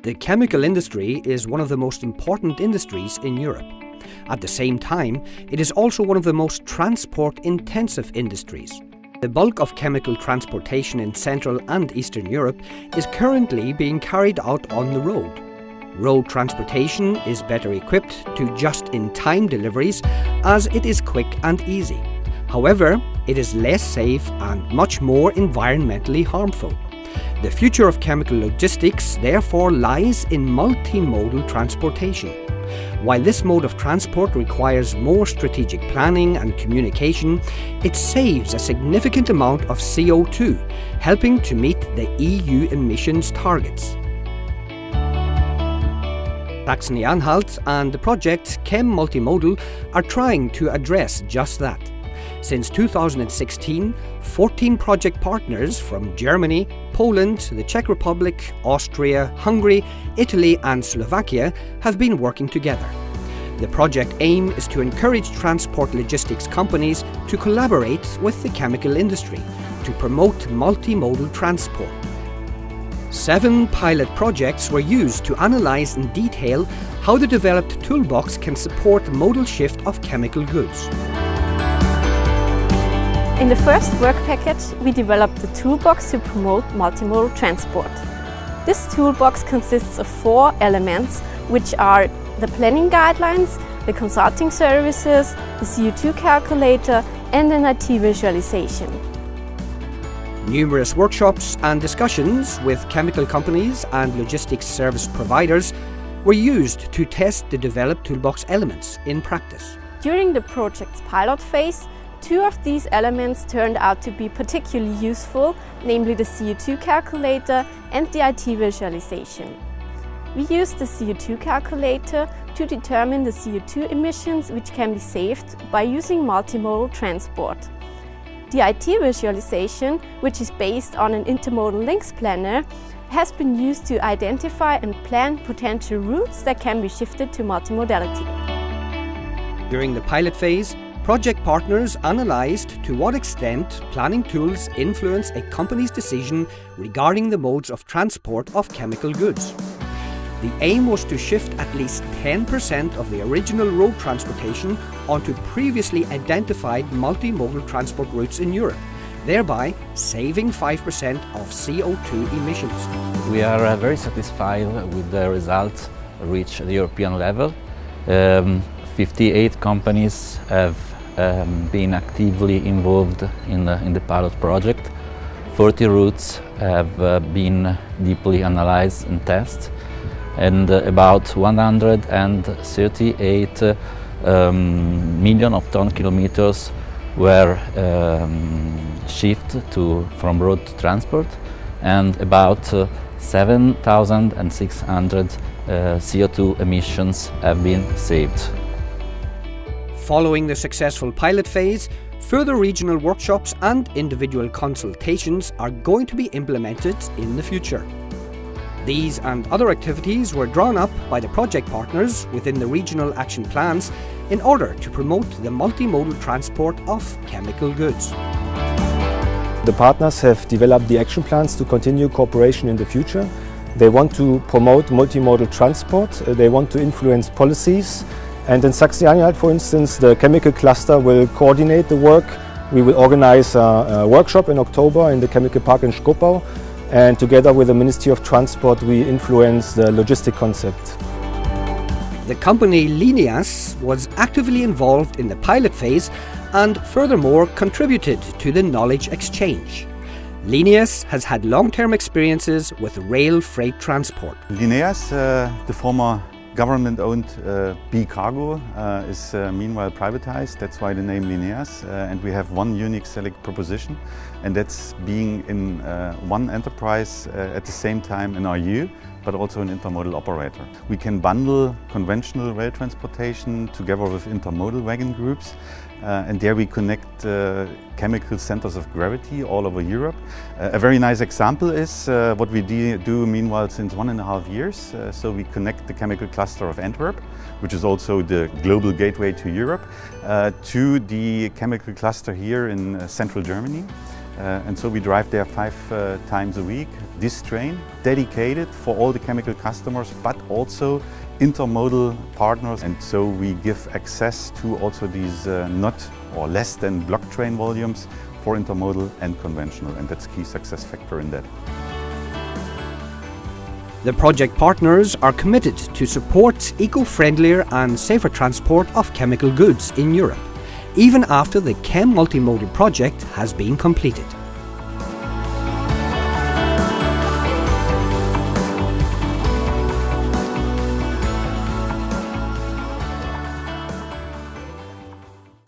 The chemical industry is one of the most important industries in Europe. At the same time, it is also one of the most transport-intensive industries. The bulk of chemical transportation in Central and Eastern Europe is currently being carried out on the road. Road transportation is better equipped to just-in-time deliveries as it is quick and easy. However, it is less safe and much more environmentally harmful. The future of chemical logistics therefore lies in multimodal transportation. While this mode of transport requires more strategic planning and communication, it saves a significant amount of CO2, helping to meet the EU emissions targets. Saxony-Anhalt and the project ChemMultimodal are trying to address just that. Since 2016, 14 project partners from Germany, Poland, the Czech Republic, Austria, Hungary, Italy and Slovakia have been working together. The project aim is to encourage transport logistics companies to collaborate with the chemical industry to promote multimodal transport. 7 pilot projects were used to analyze in detail how the developed Toolbox can support modal shift of chemical goods. In the first work package, we developed the Toolbox to promote multimodal transport. This toolbox consists of 4 elements, which are the planning guidelines, the consulting services, the CO2 calculator, and an IT visualization. Numerous workshops and discussions with chemical companies and logistics service providers were used to test the developed Toolbox elements in practice. During the project's pilot phase, 2 of these elements turned out to be particularly useful, namely the CO2 calculator and the IT visualization. We used the CO2 calculator to determine the CO2 emissions which can be saved by using multimodal transport. The IT visualization, which is based on an intermodal links planner, has been used to identify and plan potential routes that can be shifted to multimodality. During the pilot phase, project partners analyzed to what extent planning tools influence a company's decision regarding the modes of transport of chemical goods. The aim was to shift at least 10% of the original road transportation onto previously identified multimodal transport routes in Europe, thereby saving 5% of CO2 emissions. We are very satisfied with the results reached at the European level. 58 companies have been actively involved in the pilot project. 40 routes have been deeply analyzed and tested, and about 138 million of ton kilometers were shifted from road to transport, and about 7,600 CO2 emissions have been saved. Following the successful pilot phase, further regional workshops and individual consultations are going to be implemented in the future. These and other activities were drawn up by the project partners within the regional action plans in order to promote the multimodal transport of chemical goods. The partners have developed the action plans to continue cooperation in the future. They want to promote multimodal transport, they want to influence policies, and in Saxony-Anhalt, for instance, the chemical cluster will coordinate the work. We will organize a workshop in October in the chemical park in Schkopau, and together with the Ministry of Transport we influence the logistic concept. The company Lineas was actively involved in the pilot phase and furthermore contributed to the knowledge exchange. Lineas has had long-term experiences with rail freight transport. Lineas, the former government-owned B Cargo, is meanwhile privatized. That's why the name Lineas. And we have one unique select proposition, and that's being in one enterprise at the same time an RU, but also an intermodal operator. We can bundle conventional rail transportation together with intermodal wagon groups, and there we connect chemical centers of gravity all over Europe. A very nice example is what we do meanwhile since 1.5 years. So we connect the chemical cluster of Antwerp, which is also the global gateway to Europe, to the chemical cluster here in central Germany. And so we drive there 5 times a week. This train dedicated for all the chemical customers, but also intermodal partners. And so we give access to also these not or less than block train volumes for intermodal and conventional. And that's a key success factor in that. The project partners are committed to support eco-friendlier and safer transport of chemical goods in Europe, even after the ChemMultimodal project has been completed.